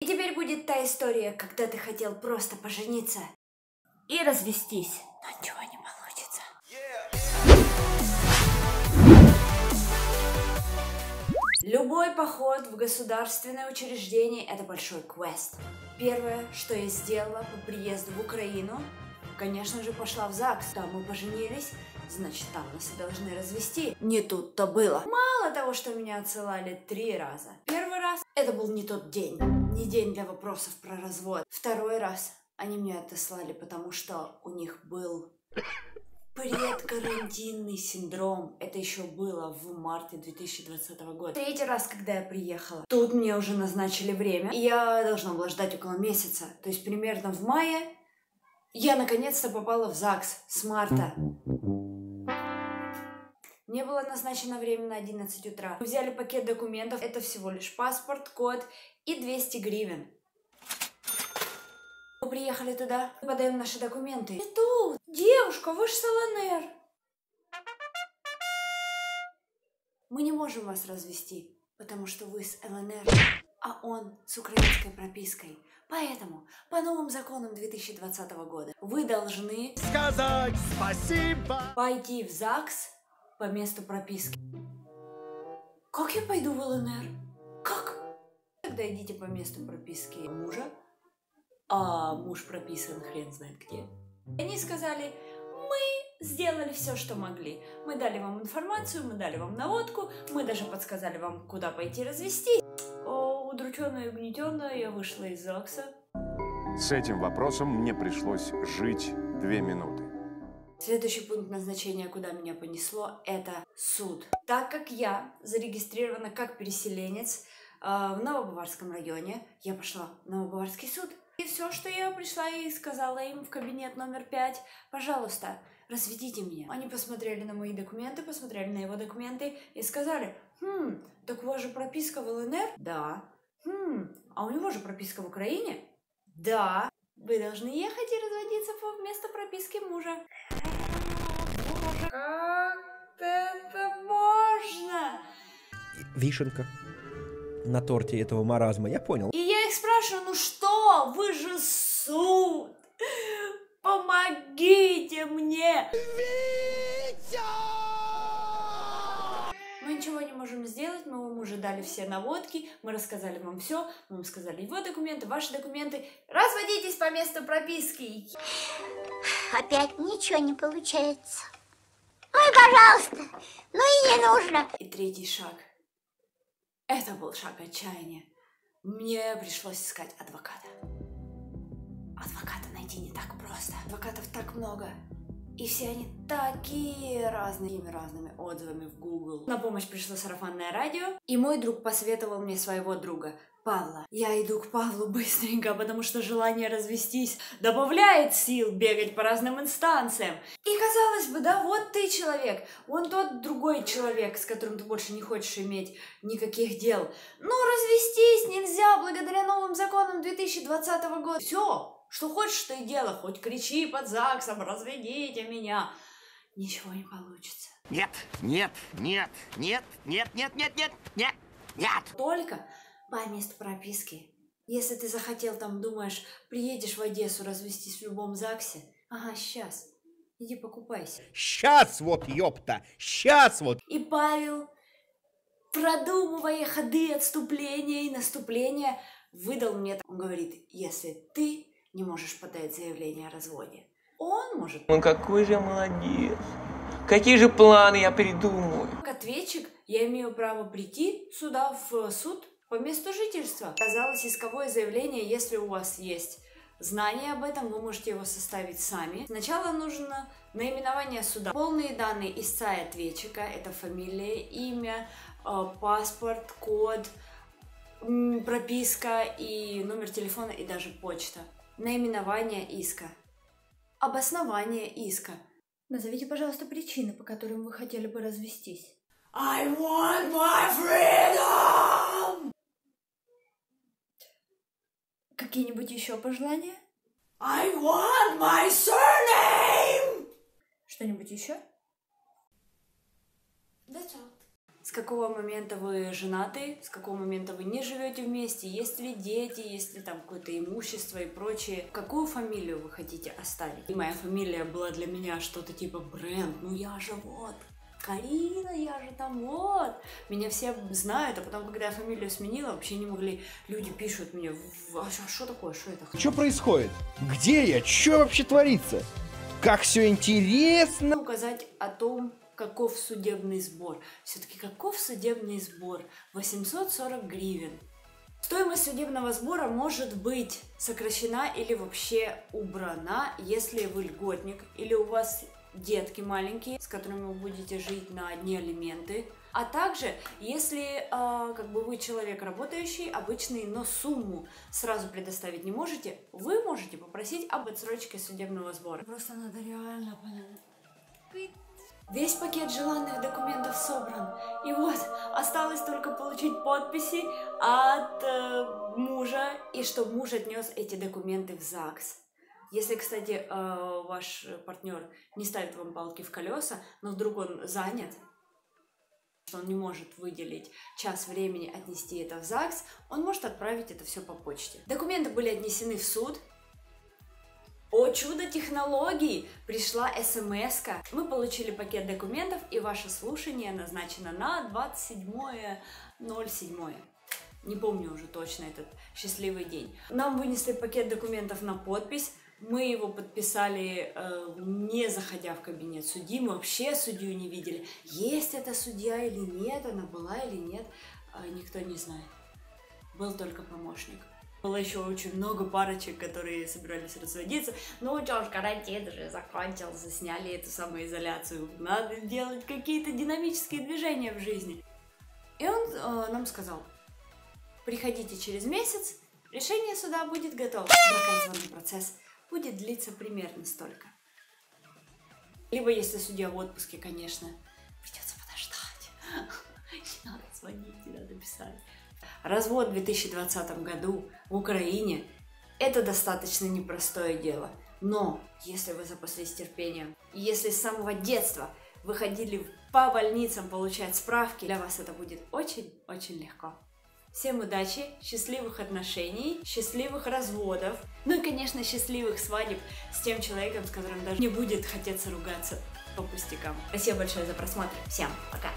И теперь будет та история, когда ты хотел просто пожениться и развестись, но ничего не получится. Любой поход в государственное учреждение – это большой квест. Первое, что я сделала по приезду в Украину, конечно же, пошла в ЗАГС. Там мы поженились, значит, там нас и должны развести. Не тут-то было. Мало того, что меня отсылали 3 раза. Первый раз – это был не тот день. Не день для вопросов про развод. Второй раз они меня отослали, потому что у них был предкарантинный синдром. Это еще было в марте 2020 года. Третий раз, когда я приехала, тут мне уже назначили время, и я должна была ждать около месяца. То есть примерно в мае я наконец-то попала в ЗАГС с марта. Мне было назначено время на 11 утра. Мы взяли пакет документов. Это всего лишь паспорт, код и 200 гривен. Мы приехали туда, подаем наши документы. И тут, девушка, вы же с ЛНР. Мы не можем вас развести, потому что вы с ЛНР, а он с украинской пропиской. Поэтому, по новым законам 2020 года, вы должны сказать спасибо, пойти в ЗАГС по месту прописки. Как я пойду в ЛНР? Как? Тогда идите по месту прописки мужа, а муж прописан хрен знает где. Они сказали, мы сделали все, что могли. Мы дали вам информацию, мы дали вам наводку, мы даже подсказали вам, куда пойти развестись. Удрученная и угнетенная, я вышла из ЗАГСа. С этим вопросом мне пришлось жить 2 минуты. Следующий пункт назначения, куда меня понесло, это суд. Так как я зарегистрирована как переселенец в Новобаварском районе, я пошла в Новобаварский суд. И все, что я пришла и сказала им в кабинет номер 5, пожалуйста, разведите меня. Они посмотрели на мои документы, посмотрели на его документы и сказали, так у вас же прописка в ЛНР? Да. А у него же прописка в Украине? Да. Вы должны ехать и разводиться по месту прописки мужа. Боже, как это можно? вишенка на торте этого маразма, я понял. И я их спрашиваю, ну что, вы же суд, помогите мне. Витя! Мы ничего не можем сделать, мы вам уже дали все наводки, мы рассказали вам все, мы вам сказали его документы, ваши документы. Разводитесь по месту прописки. Опять ничего не получается. Ой, пожалуйста, ну и не нужно. И третий шаг. Это был шаг отчаяния. Мне пришлось искать адвоката. Адвоката найти не так просто. Адвокатов так много. И все они такие разными отзывами в Google. На помощь пришло сарафанное радио. И мой друг посоветовал мне своего друга, Павла. Я иду к Павлу быстренько, потому что желание развестись добавляет сил бегать по разным инстанциям. И казалось бы, да, вот ты человек, вон тот другой человек, с которым ты больше не хочешь иметь никаких дел. Но развестись нельзя благодаря новым законам 2020 года. Все. Что хочешь, что и делай, хоть кричи под ЗАГСом, разведите меня. Ничего не получится. Нет, нет, нет, нет, нет, нет, нет, нет, нет, нет. Только по месту прописки. Если ты захотел, там, думаешь, приедешь в Одессу развестись в любом ЗАГСе, ага, сейчас, иди покупайся. Сейчас вот, ёпта, сейчас вот. И Павел, продумывая ходы отступления и наступления, выдал мне, он говорит, если ты не можешь подать заявление о разводе, он может. Он какой же молодец. Какие же планы я придумаю. Как ответчик, я имею право прийти сюда в суд по месту жительства. Оказалось, исковое заявление, если у вас есть знания об этом, вы можете его составить сами. Сначала нужно наименование суда, полные данные истца и ответчика, это фамилия, имя, паспорт, код, прописка и номер телефона и даже почта. Наименование иска. Обоснование иска. Назовите, пожалуйста, причины, по которым вы хотели бы развестись. I want my freedom! Какие-нибудь еще пожелания? I want my surname! Что-нибудь еще? That's all. с какого момента вы женаты, с какого момента вы не живете вместе, есть ли дети, есть ли там какое-то имущество и прочее. Какую фамилию вы хотите оставить? И моя фамилия была для меня что-то типа бренд, ну я же вот Карина, я же там вот. Меня все знают, а потом, когда я фамилию сменила, вообще не могли, люди пишут мне, а что такое, что это? Что происходит? Где я? Что вообще творится? Как все интересно! Указать о том, каков судебный сбор. Все-таки каков судебный сбор? 840 гривен. Стоимость судебного сбора может быть сокращена или вообще убрана, если вы льготник или у вас детки маленькие, с которыми вы будете жить на одни алименты. А также, если вы человек работающий, обычный, но сумму сразу предоставить не можете, вы можете попросить об отсрочке судебного сбора. Просто надо реально понять. Весь пакет желанных документов собран. И вот, осталось только получить подписи от мужа, и чтобы муж отнес эти документы в ЗАГС. Если, кстати, ваш партнер не ставит вам палки в колеса, но вдруг он занят, что он не может выделить час времени отнести это в ЗАГС, он может отправить это все по почте. Документы были отнесены в суд. О чудо технологий! Пришла смс-ка. Мы получили пакет документов, и ваше слушание назначено на 27.07. Не помню уже точно этот счастливый день. Нам вынесли пакет документов на подпись. Мы его подписали, не заходя в кабинет судьи. Мы вообще судью не видели. Есть это судья или нет, она была или нет, никто не знает. Был только помощник. Было еще очень много парочек, которые собирались разводиться. Ну что ж, карантин уже закончился, сняли эту самоизоляцию. Надо делать какие-то динамические движения в жизни. И он нам сказал: приходите через месяц, решение суда будет готово. Бракоразводный процесс будет длиться примерно столько. Либо, если судья в отпуске, конечно, придется подождать. Не надо звонить, не надо писать. Развод в 2020 году в Украине – это достаточно непростое дело. Но если вы запаслись терпением, и если с самого детства вы ходили по больницам получать справки, для вас это будет очень-очень легко. Всем удачи, счастливых отношений, счастливых разводов, ну и, конечно, счастливых свадеб с тем человеком, с которым даже не будет хотеться ругаться по пустякам. Спасибо большое за просмотр. Всем пока!